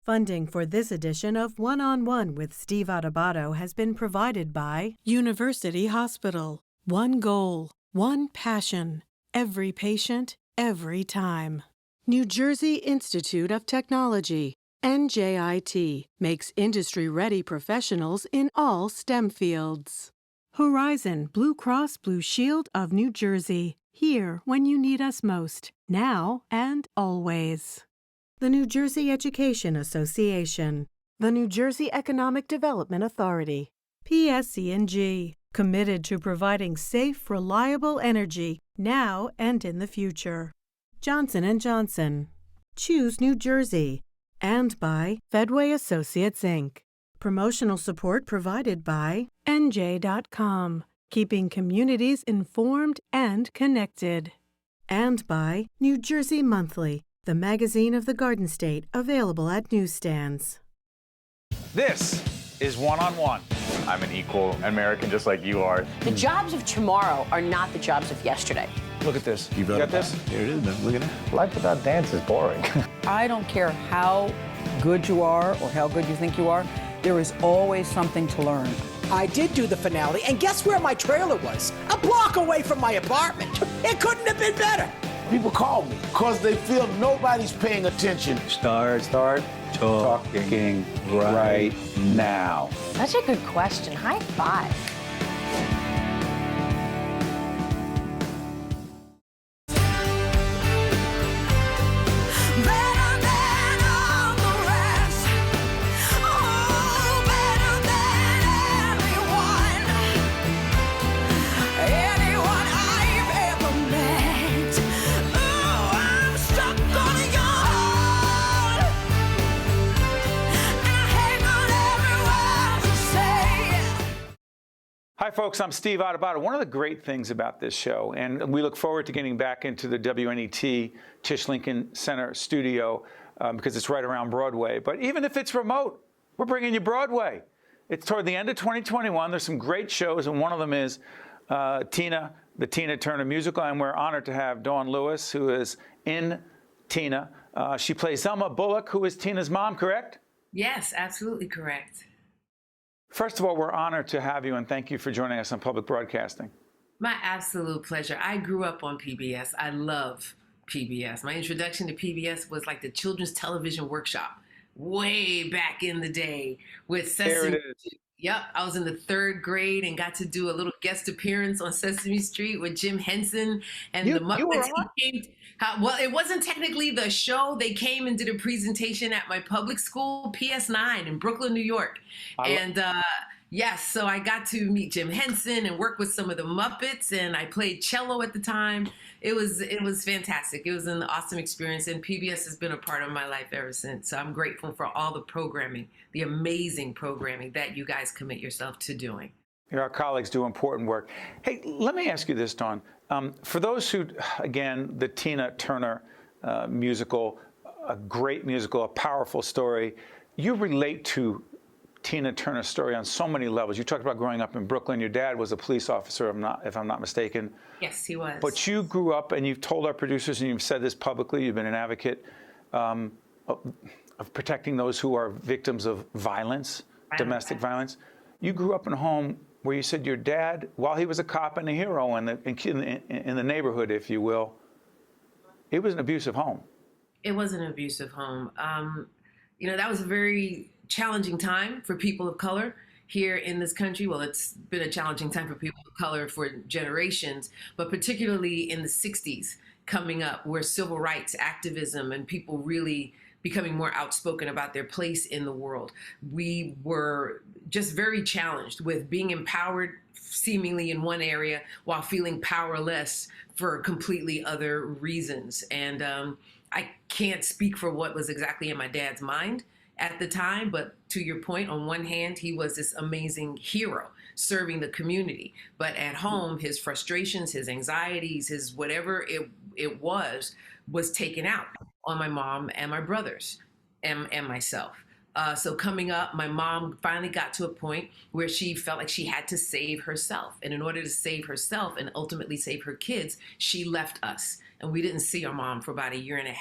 Funding for this edition of One-on-One with Steve Adubato has been provided by University Hospital. One goal, one passion, every patient, every time. New Jersey Institute of Technology, NJIT, makes industry-ready professionals in all STEM fields. Horizon Blue Cross Blue Shield of New Jersey, here when you need us most, now and always. The New Jersey Education Association, the New Jersey Economic Development Authority, PSE&G, committed to providing safe, reliable energy now and in the future. Johnson & Johnson, Choose New Jersey, and by Fedway Associates, Inc. Promotional support provided by NJ.com, keeping communities informed and connected. And by New Jersey Monthly, the magazine of the Garden State, available at newsstands. This is One-on-One. I'm an equal American just like you are. The jobs of tomorrow are not the jobs of yesterday. Look at this. You got this? Here it is, man. Look at that. Life without dance is boring. I don't care how good you are or how good you think you are, there is always something to learn. I did do the finale, and guess where my trailer was? A block away from my apartment. It couldn't have been better. People call me because they feel nobody's paying attention. Start talking right now. Such a good question. High five. Hi, folks. I'm Steve Adubato. One of the great things about this show, and we look forward to getting back into the WNET Tisch Lincoln Center studio because it's right around Broadway. But even if it's remote, we're bringing you Broadway. It's toward the end of 2021. There's some great shows, and one of them is Tina, the Tina Turner musical, and we're honored to have Dawnn Lewis, who is in Tina. She plays Selma Bullock, who is Tina's mom, correct? Yes, absolutely correct. First of all, we're honored to have you, and thank you for joining us on public broadcasting. My absolute pleasure. I grew up on PBS. I love PBS. My introduction to PBS was like the Children's Television Workshop way back in the day with Sesame. There it is. Yep, I was in the 3rd grade and got to do a little guest appearance on Sesame Street with Jim Henson and the Muppets. You were on? Well, it wasn't technically the show. They came and did a presentation at my public school, PS9 in Brooklyn, New York. Yes, so I got to meet Jim Henson and work with some of the Muppets, and I played cello at the time. It was fantastic. It was an awesome experience, and PBS has been a part of my life ever since. So I'm grateful for all the programming, the amazing programming that you guys commit yourself to doing. Our colleagues do important work. Hey, let me ask you this, Dawnn. For those who, again, the Tina Turner musical, a great musical, a powerful story, you relate to Tina Turner's story on so many levels. You talked about growing up in Brooklyn. Your dad was a police officer, if I'm not mistaken. Yes, he was. But you grew up, and you've told our producers, and you've said this publicly, you've been an advocate of protecting those who are victims of violence, domestic violence. You grew up in a home where you said your dad, while he was a cop and a hero in the neighborhood, if you will, it was an abusive home. It was an abusive home. That was a very challenging time for people of color here in this country. Well, it's been a challenging time for people of color for generations, but particularly in the 60s coming up, where civil rights activism and people really becoming more outspoken about their place in the world. We were just very challenged with being empowered seemingly in one area while feeling powerless for completely other reasons. And I can't speak for what was exactly in my dad's mind at the time, but to your point, on one hand, he was this amazing hero serving the community. But at home, his frustrations, his anxieties, his whatever it was taken out on my mom and my brothers and myself. So coming up, my mom finally got to a point where she felt like she had to save herself. And in order to save herself and ultimately save her kids, she left us. And we didn't see our mom for about 1.5 years.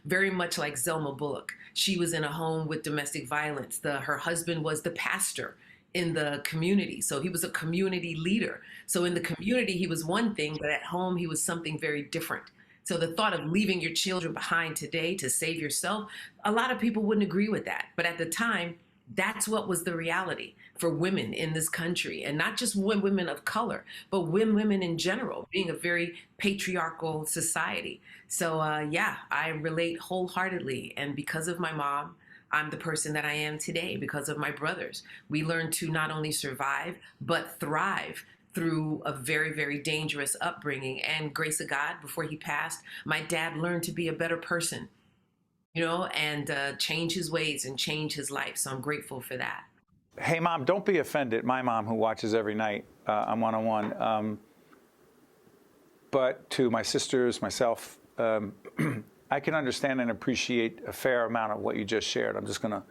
very much like Zelma Bullock. She was in a home with domestic violence. Her husband was the pastor in the community. So he was a community leader. So in the community, he was one thing, but at home, he was something very different. So the thought of leaving your children behind today to save yourself, a lot of people wouldn't agree with that. But at the time, that's what was the reality for women in this country, and not just women of color, but women in general, being a very patriarchal society. So yeah, I relate wholeheartedly. And because of my mom, I'm the person that I am today. Because of my brothers, we learned to not only survive, but thrive through a very, very dangerous upbringing. And grace of God, before he passed, my dad learned to be a better person, you know, and change his ways and change his life. So I'm grateful for that. Hey, Mom, don't be offended. My mom, who watches every night on one-on-one, but to my sisters, myself, I can understand and appreciate a fair amount of what you just shared. I'm just going to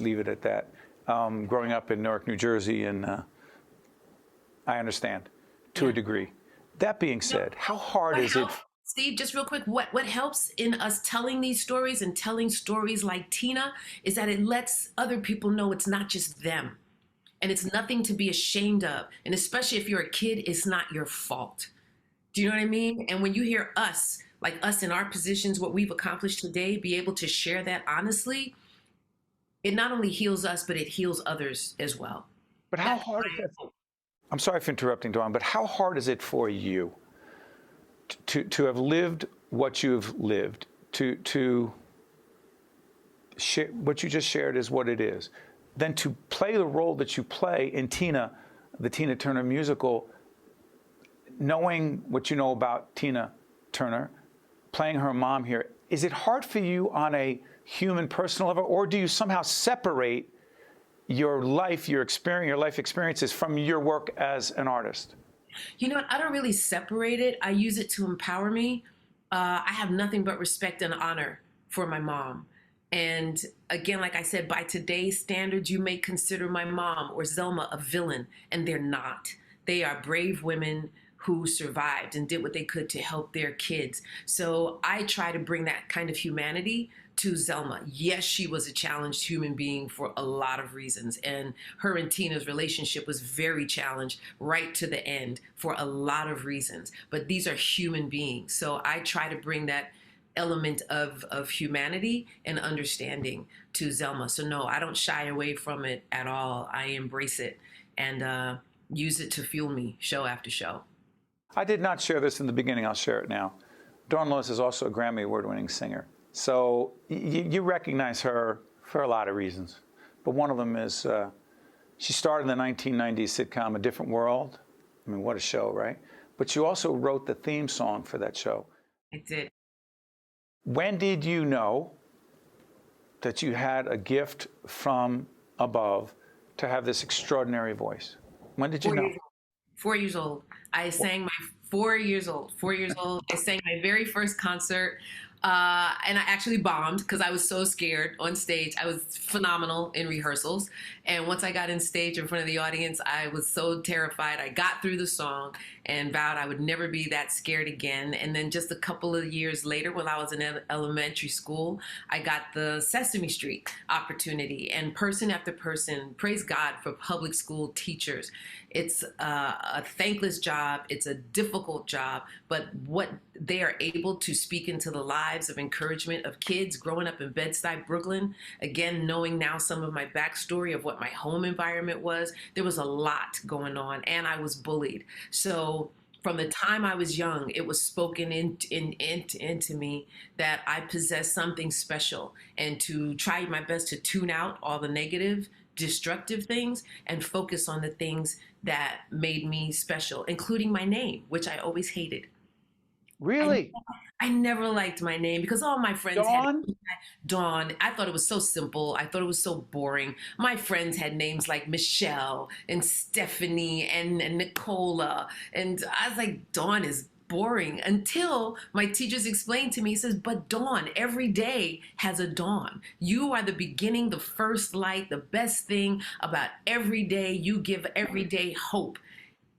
leave it at that. Growing up in Newark, New Jersey, and I understand to a degree. That being said, how hard is it? Steve, just real quick, what helps in us telling these stories and telling stories like Tina is that it lets other people know it's not just them. And it's nothing to be ashamed of. And especially if you're a kid, it's not your fault. Do you know what I mean? And when you hear us, like us in our positions, what we've accomplished today, be able to share that honestly, it not only heals us, but it heals others as well. But how hard is it? I'm sorry for interrupting, Dawnn, but how hard is it for you to have lived what you've lived, to share what you just shared is what it is, then to play the role that you play in Tina, the Tina Turner musical, knowing what you know about Tina Turner, playing her mom here, is it hard for you on a human, personal level, or do you somehow separate your life, your experience, your life experiences from your work as an artist? You know what? I don't really separate it. I use it to empower me. I have nothing but respect and honor for my mom. And again, like I said, by today's standards, you may consider my mom or Zelma a villain, and they're not. They are brave women who survived and did what they could to help their kids. So I try to bring that kind of humanity to Zelma. Yes, she was a challenged human being for a lot of reasons. And her and Tina's relationship was very challenged right to the end for a lot of reasons. But these are human beings. So I try to bring that element of humanity and understanding to Zelma. So no, I don't shy away from it at all. I embrace it and use it to fuel me show after show. I did not share this in the beginning. I'll share it now. Dawnn Lewis is also a Grammy Award-winning singer. So you recognize her for a lot of reasons. But one of them is she starred in the 1990s sitcom A Different World. I mean, what a show, right? But you also wrote the theme song for that show. I did. When did you know that you had a gift from above to have this extraordinary voice? When did you know? 4 years old. I sang my 4 years old. 4 years old. I sang my very first concert. And I actually bombed because I was so scared on stage. I was phenomenal in rehearsals. And once I got in stage in front of the audience, I was so terrified. I got through the song and vowed I would never be that scared again. And then just a couple of years later, when I was in elementary school, I got the Sesame Street opportunity. And person after person, praise God for public school teachers. It's a thankless job. It's a difficult job. But what they are able to speak into the lives of encouragement of kids growing up in Bed-Stuy, Brooklyn, again, knowing now some of my backstory of what my home environment was, there was a lot going on, and I was bullied. So from the time I was young, it was spoken into me that I possessed something special, and to try my best to tune out all the negative, destructive things and focus on the things that made me special, including my name, which I always hated. Really? I never liked my name because all my friends Dawnn? had Dawnn. I thought it was so simple. I thought it was so boring. My friends had names like Michelle and Stephanie and Nicola. And I was like, Dawnn is boring, until my teachers explained to me, he says, but Dawnn, every day has a dawn. You are the beginning, the first light, the best thing about every day. You give every day hope.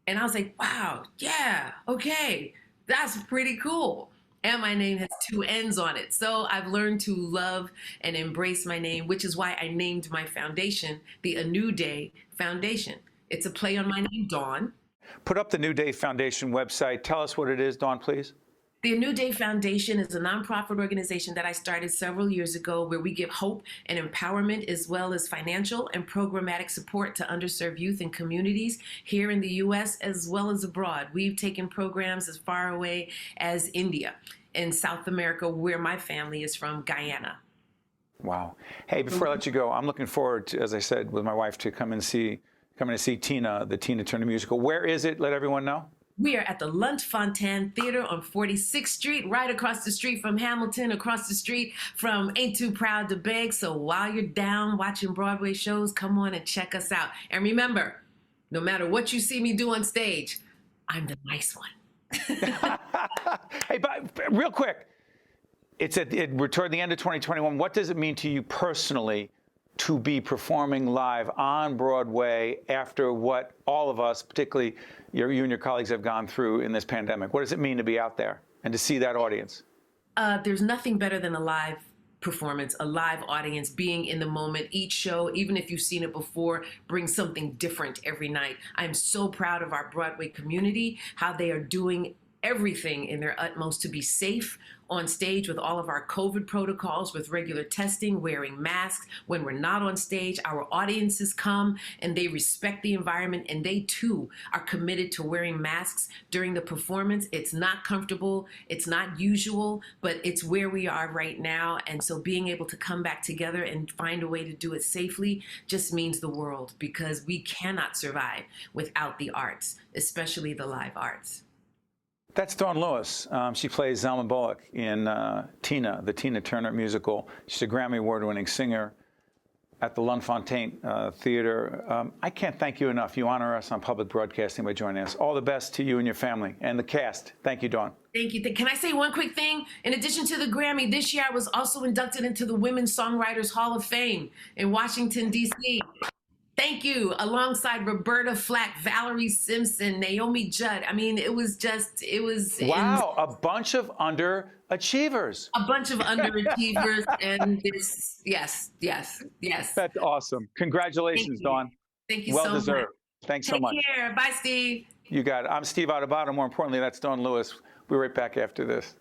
And I was like, wow, yeah, okay, that's pretty cool. and my name has two N's on it. So I've learned to love and embrace my name, which is why I named my foundation the A New Day Foundation. It's a play on my name, Dawnn. Put up the New Day Foundation website. Tell us what it is, Dawnn, please. The A New Day Foundation is a nonprofit organization that I started several years ago where we give hope and empowerment as well as financial and programmatic support to underserved youth and communities here in the U.S. as well as abroad. We've taken programs as far away as India and South America, where my family is from, Guyana. Wow. Hey, before I let you go, I'm looking forward to, as I said, with my wife, to coming to see Tina, the Tina Turner musical. Where is it? Let everyone know. We are at the Lunt-Fontanne Theater on 46th Street, right across the street from Hamilton, across the street from Ain't Too Proud to Beg. So while you're down watching Broadway shows, come on and check us out. And remember, no matter what you see me do on stage, I'm the nice one. Hey, but real quick, we're toward the end of 2021. What does it mean to you personally to be performing live on Broadway after what all of us, particularly you and your colleagues, have gone through in this pandemic? What does it mean to be out there and to see that audience? There's nothing better than a live performance, a live audience, being in the moment. Each show, even if you've seen it before, brings something different every night. I'm so proud of our Broadway community, how they are doing everything in their utmost to be safe on stage with all of our COVID protocols, with regular testing, wearing masks. When we're not on stage, our audiences come and they respect the environment, and they too are committed to wearing masks during the performance. It's not comfortable, it's not usual, but it's where we are right now. And so being able to come back together and find a way to do it safely just means the world, because we cannot survive without the arts, especially the live arts. That's Dawnn Lewis. She plays Zelma Bullock in Tina, the Tina Turner musical. She's a Grammy Award-winning singer at the Lunt-Fontanne Theater. I can't thank you enough. You honor us on public broadcasting by joining us. All the best to you and your family and the cast. Thank you, Dawnn. Thank you. Can I say one quick thing? In addition to the Grammy, this year I was also inducted into the Women's Songwriters Hall of Fame in Washington, D.C. Thank you. Alongside Roberta Flack, Valerie Simpson, Naomi Judd. I mean, it was. Wow, a bunch of underachievers. A bunch of underachievers. And this, yes. That's awesome. Congratulations, Dawnn. Thank you well so much. Well deserved. Thanks so much. Take care. Bye, Steve. You got it. I'm Steve Adubato. More importantly, that's Dawnn Lewis. We'll be right back after this.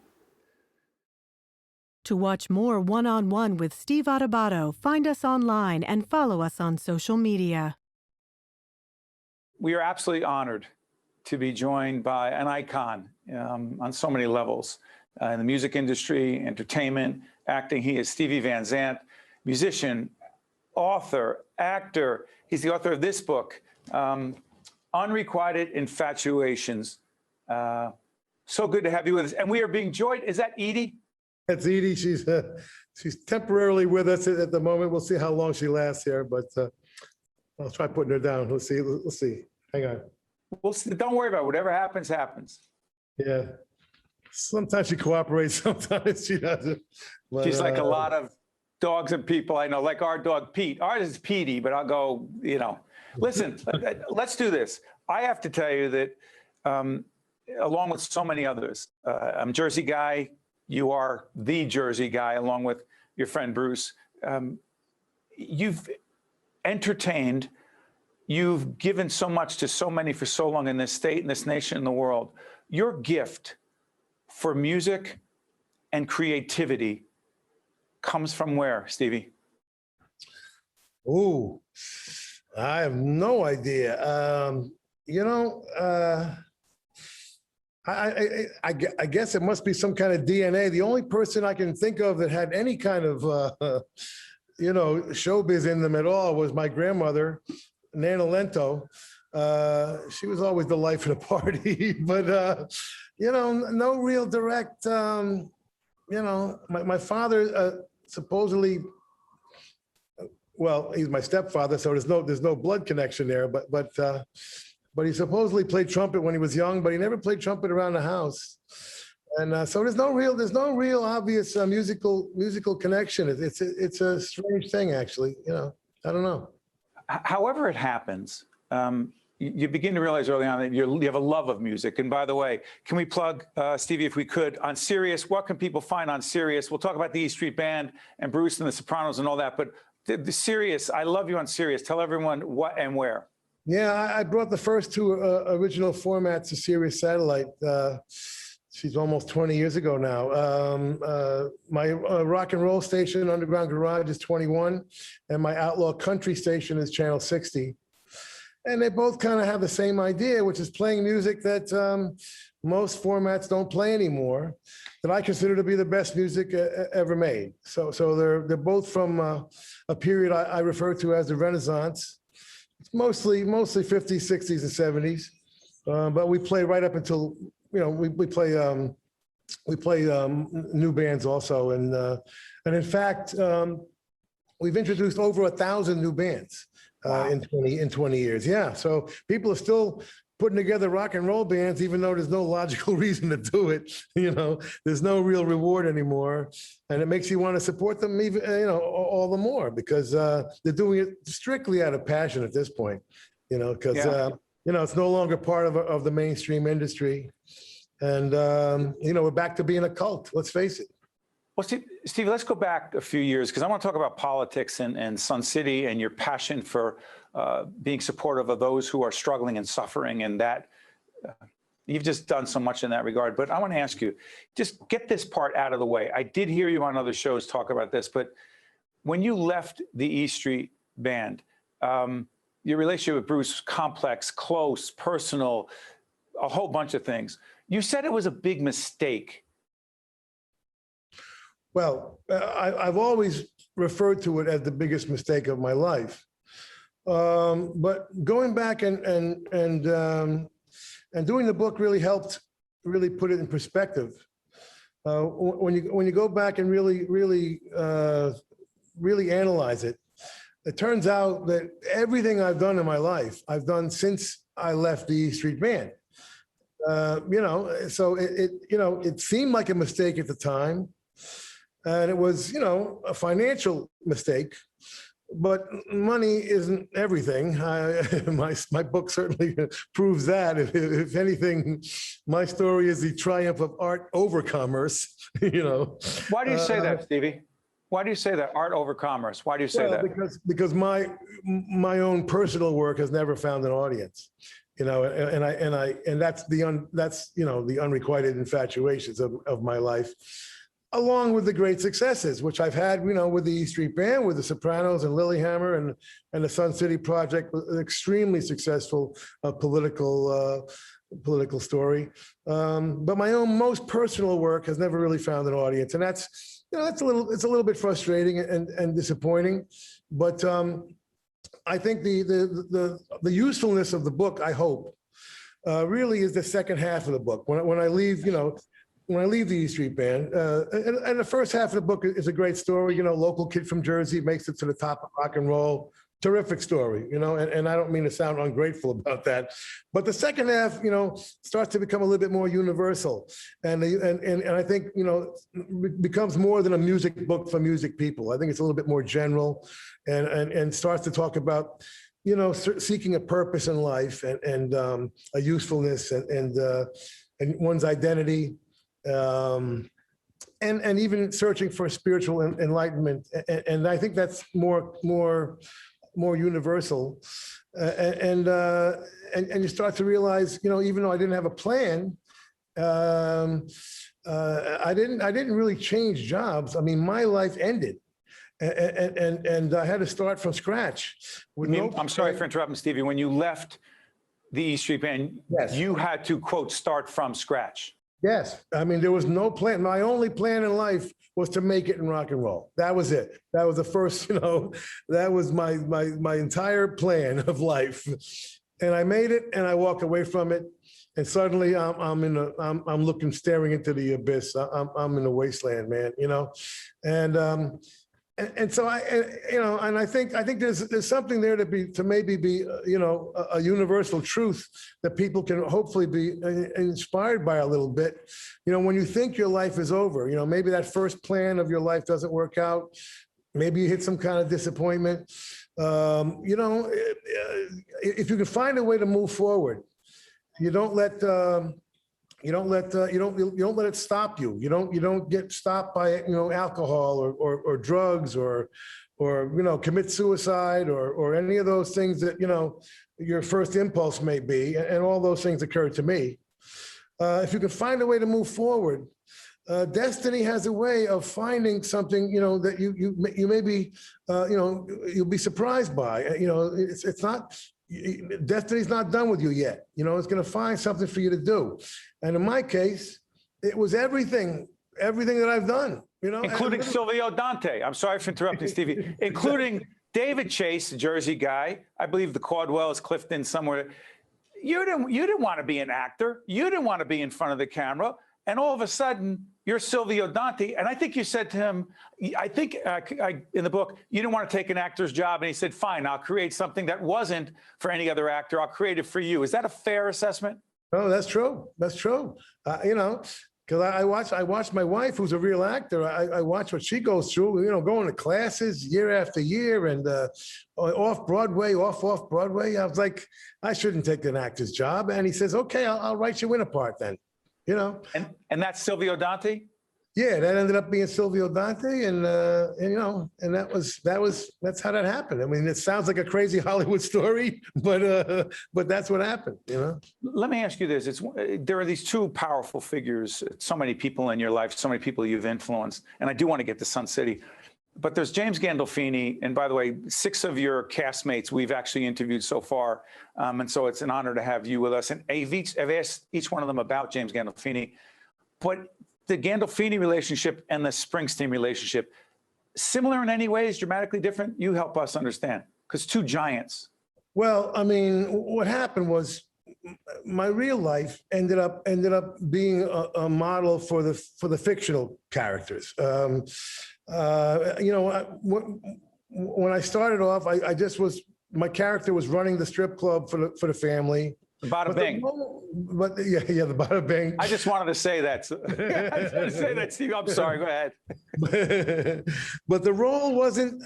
To watch more One-on-One with Steve Adubato, find us online and follow us on social media. We are absolutely honored to be joined by an icon on so many levels in the music industry, entertainment, acting. He is Steven Van Zandt, musician, author, actor. He's the author of this book, Unrequited Infatuations. So good to have you with us. And we are being joined, is that Edie? That's Edie. She's temporarily with us at the moment. We'll see how long she lasts here, but I'll try putting her down. Let's see. Let's see. Hang on. We'll see. Don't worry about it. Whatever happens, happens. Yeah. Sometimes she cooperates. Sometimes she doesn't. But, she's like a lot of dogs and people I know, like our dog Pete. Ours is Petey, but I'll go. Listen. Let's do this. I have to tell you that, along with so many others, I'm a Jersey guy. You are the Jersey guy, along with your friend Bruce. You've entertained, you've given so much to so many for so long in this state, in this nation, in the world. Your gift for music and creativity comes from where, Stevie? Ooh, I have no idea. I guess it must be some kind of DNA. The only person I can think of that had any kind of, showbiz in them at all was my grandmother, Nana Lento. She was always the life of the party, but, no real direct, my father supposedly, well, he's my stepfather, so there's no blood connection there, but he supposedly played trumpet when he was young, but he never played trumpet around the house. And so there's no real obvious musical connection. It's a strange thing, actually. I don't know. However it happens, you begin to realize early on that you have a love of music. And by the way, can we plug, Stevie, if we could, on Sirius? What can people find on Sirius? We'll talk about the E Street Band and Bruce and the Sopranos and all that. But the Sirius, I love you on Sirius. Tell everyone what and where. Yeah, I brought the first two original formats to Sirius Satellite. She's almost 20 years ago now. My rock and roll station, Underground Garage, is 21, and my outlaw country station is Channel 60. And they both kind of have the same idea, which is playing music that most formats don't play anymore, that I consider to be the best music ever made. So they're both from a period I refer to as the Renaissance. It's mostly 50s, 60s, and 70s, but we play right up until, you know, we play new bands also, and in fact, we've introduced over 1,000 new bands in 20 years. Yeah, so people are still putting together rock and roll bands, even though there's no logical reason to do it. You know, there's no real reward anymore, and it makes you want to support them even, you know, all the more, because they're doing it strictly out of passion at this point. You know, because you know, it's no longer part of the mainstream industry. And, you know, we're back to being a cult, let's face it. Well, Steve, let's go back a few years, because I want to talk about politics and Sun City and your passion for being supportive of those who are struggling and suffering, and that you've just done so much in that regard. But I want to ask you, just get this part out of the way. I did hear you on other shows talk about this, but when you left the E Street Band, your relationship with Bruce, complex, close, personal, a whole bunch of things. You said it was a big mistake. Well, I've always referred to it as the biggest mistake of my life. But going back and doing the book really helped really put it in perspective. When you go back and really analyze it, it turns out that everything I've done in my life, I've done since I left the E Street Band. You know, so it seemed like a mistake at the time, and it was, you know, a financial mistake, but money isn't everything. My book certainly proves that. If anything, my story is the triumph of art over commerce, you know. Why do you say that, Stevie? Why do you say that, art over commerce? Why do you say that? Because my own personal work has never found an audience. You know, and that's you know, the unrequited infatuations of my life, along with the great successes, which I've had, you know, with the E Street Band, with the Sopranos and Lilyhammer and the Sun City Project, an extremely successful political story. But my own most personal work has never really found an audience, and that's, you know, it's a little bit frustrating and disappointing, but. I think the usefulness of the book, I hope, really is the second half of the book. When I leave, you know, when I leave the E Street Band, and the first half of the book is a great story. You know, local kid from Jersey makes it to the top of rock and roll. Terrific story, you know, and I don't mean to sound ungrateful about that, but the second half, you know, starts to become a little bit more universal, and I think, you know, becomes more than a music book for music people. I think it's a little bit more general, and starts to talk about, you know, seeking a purpose in life and a usefulness and one's identity, and even searching for spiritual enlightenment. And I think that's more universal, and you start to realize, you know, even though I didn't have a plan, I didn't really change jobs. I mean, my life ended, and I had to start from scratch. I'm sorry for interrupting, Stevie. When you left the E Street Band, yes, you had to, quote, start from scratch. Yes, I mean, there was no plan. My only plan in life was to make it in rock and roll. That was it. That was the first, you know, that was my entire plan of life. And I made it, and I walked away from it. And suddenly I'm looking, staring into the abyss. I'm in the wasteland, man, you know? And so I think there's something there to maybe be, you know, a universal truth that people can hopefully be inspired by a little bit. You know, when you think your life is over, you know, maybe that first plan of your life doesn't work out. Maybe you hit some kind of disappointment. You know, if you can find a way to move forward, you don't let you don't let it stop you. You don't get stopped by alcohol or drugs or commit suicide or any of those things that your first impulse may be, and all those things occurred to me. If you can find a way to move forward, destiny has a way of finding something that you may be you'll be surprised by. It's not. Destiny's not done with you yet. It's going to find something for you to do. And in my case, it was everything that I've done, Including Silvio Dante. I'm sorry for interrupting, Stevie. Including David Chase, the Jersey guy. I believe the Caldwell is Clifton somewhere. You didn't want to be an actor. You didn't want to be in front of the camera. And all of a sudden, you're Silvio Dante. And I think you said to him, I think in the book, you didn't want to take an actor's job. And he said, fine, I'll create something that wasn't for any other actor. I'll create it for you. Is that a fair assessment? No, that's true. That's true. Because I watched my wife, who's a real actor. I watch what she goes through, going to classes year after year and off Broadway, off Broadway. I was like, I shouldn't take an actor's job. And he says, okay, I'll write you in a part then. And that's Silvio Dante? Yeah, that ended up being Silvio Dante, and that's how that happened. I mean, it sounds like a crazy Hollywood story, but that's what happened. Let me ask you this: there are these two powerful figures, so many people in your life, so many people you've influenced, and I do want to get to Sun City. But there's James Gandolfini, and by the way, 6 of your castmates we've actually interviewed so far, and so it's an honor to have you with us. And I've asked each one of them about James Gandolfini, but the Gandolfini relationship and the Springsteen relationship, similar in any ways, dramatically different? You help us understand, because two giants. Well, I mean, what happened was my real life ended up being a model for the fictional characters. When I started off, my character was running the strip club for the family. The Bada Bing. The Bada Bing. I just wanted to say that. I just wanted to say that, Steve. I'm sorry. Go ahead. But the role wasn't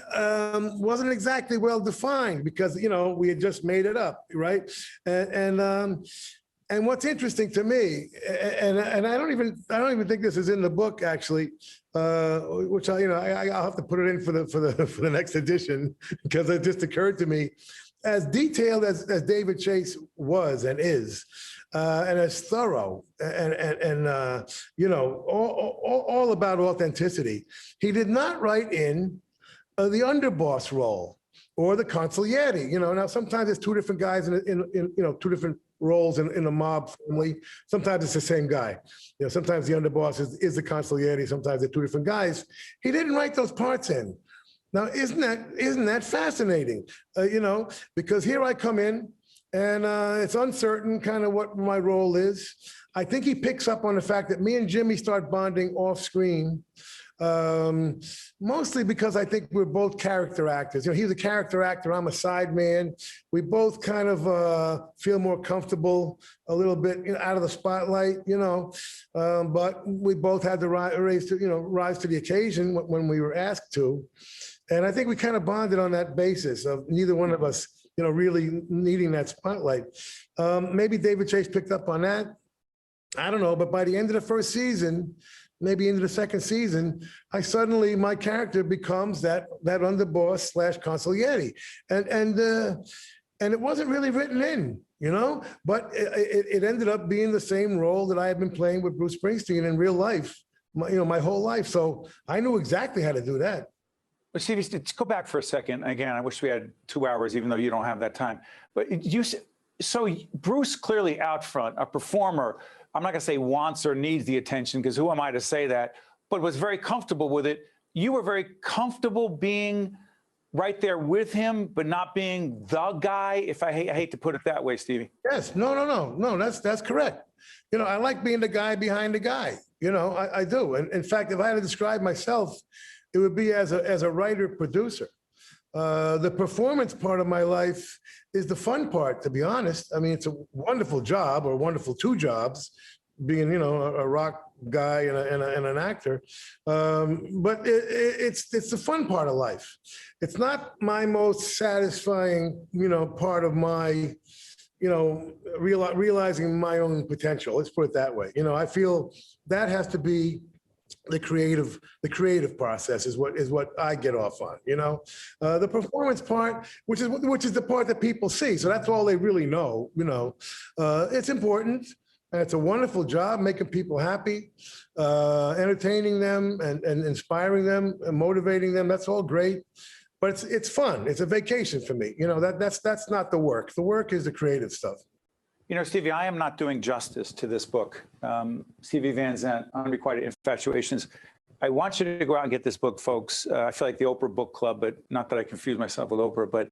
exactly well defined because we had just made it up, right? And what's interesting to me, and I don't even think this is in the book actually, which I'll have to put it in for the next edition because it just occurred to me. As detailed as David Chase was and is, and as thorough and all about authenticity, he did not write in the underboss role or the consigliere. Now sometimes it's two different guys in two different roles in a mob family. Sometimes it's the same guy. Sometimes the underboss is the consigliere. Sometimes they're two different guys. He didn't write those parts in. Now, isn't that fascinating? Because here I come in and it's uncertain kind of what my role is. I think he picks up on the fact that me and Jimmy start bonding off screen, mostly because I think we're both character actors. He's a character actor, I'm a side man. We both kind of feel more comfortable a little bit out of the spotlight, but we both had to rise to the occasion when we were asked to. And I think we kind of bonded on that basis of neither one of us, really needing that spotlight. Maybe David Chase picked up on that. I don't know, but by the end of the first season, maybe into the second season, my character becomes that underboss / consigliere. And it wasn't really written in, but it ended up being the same role that I had been playing with Bruce Springsteen in real life, my whole life. So I knew exactly how to do that. But Stevie, let's go back for a second. Again, I wish we had 2 hours, even though you don't have that time. But so Bruce clearly out front, a performer, I'm not going to say wants or needs the attention, because who am I to say that, but was very comfortable with it. You were very comfortable being right there with him, but not being the guy, if I hate to put it that way, Stevie. Yes, no, that's correct. I like being the guy behind the guy. I do. And in fact, if I had to describe myself, it would be as a writer-producer. The performance part of my life is the fun part, to be honest. I mean, it's a wonderful job, or wonderful 2 jobs, being, a rock guy and an actor. But it's the fun part of life. It's not my most satisfying, part of my, realizing my own potential. Let's put it that way. I feel that has to be the creative process is what I get off on. The performance part, which is the part that people see. So that's all they really know. It's important. And it's a wonderful job, making people happy, entertaining them and inspiring them and motivating them. That's all great. But it's fun. It's a vacation for me. That's not the work. The work is the creative stuff. Stevie, I am not doing justice to this book. Steven Van Zandt, Unrequited Infatuations. I want you to go out and get this book, folks. I feel like the Oprah Book Club, but not that I confuse myself with Oprah, but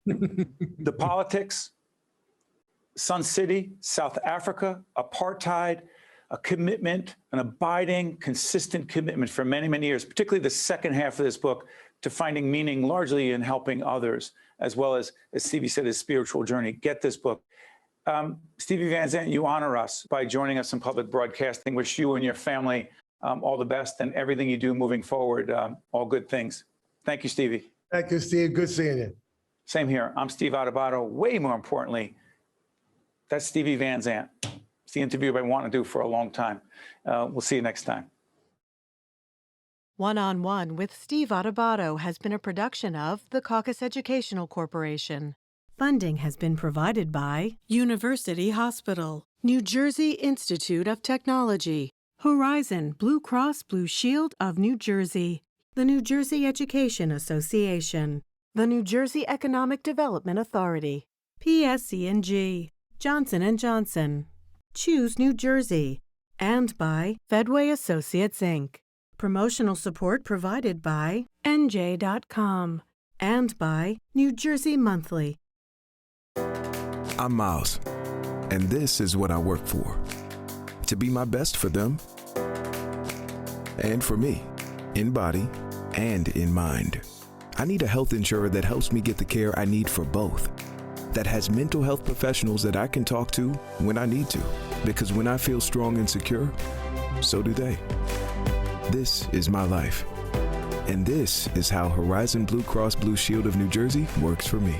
the politics, Sun City, South Africa, apartheid, a commitment, an abiding, consistent commitment for many, many years, particularly the second half of this book, to finding meaning largely in helping others, as well as Stevie said, his spiritual journey. Get this book. Steven Van Zandt, you honor us by joining us in public broadcasting. Wish you and your family all the best and everything you do moving forward, all good things. Thank you, Stevie. Thank you, Steve. Good seeing you. Same here. I'm Steve Adubato. Way more importantly, that's Steven Van Zandt. It's the interview I've been wanting to do for a long time. We'll see you next time. One-on-One with Steve Adubato has been a production of the Caucus Educational Corporation. Funding has been provided by University Hospital, New Jersey Institute of Technology, Horizon Blue Cross Blue Shield of New Jersey, the New Jersey Education Association, the New Jersey Economic Development Authority, PSC&G, Johnson & Johnson, Choose New Jersey, and by Fedway Associates, Inc. Promotional support provided by NJ.com and by New Jersey Monthly. I'm Miles, and this is what I work for. To be my best for them and for me, in body and in mind. I need a health insurer that helps me get the care I need for both. That has mental health professionals that I can talk to when I need to. Because when I feel strong and secure, so do they. This is my life. And this is how Horizon Blue Cross Blue Shield of New Jersey works for me.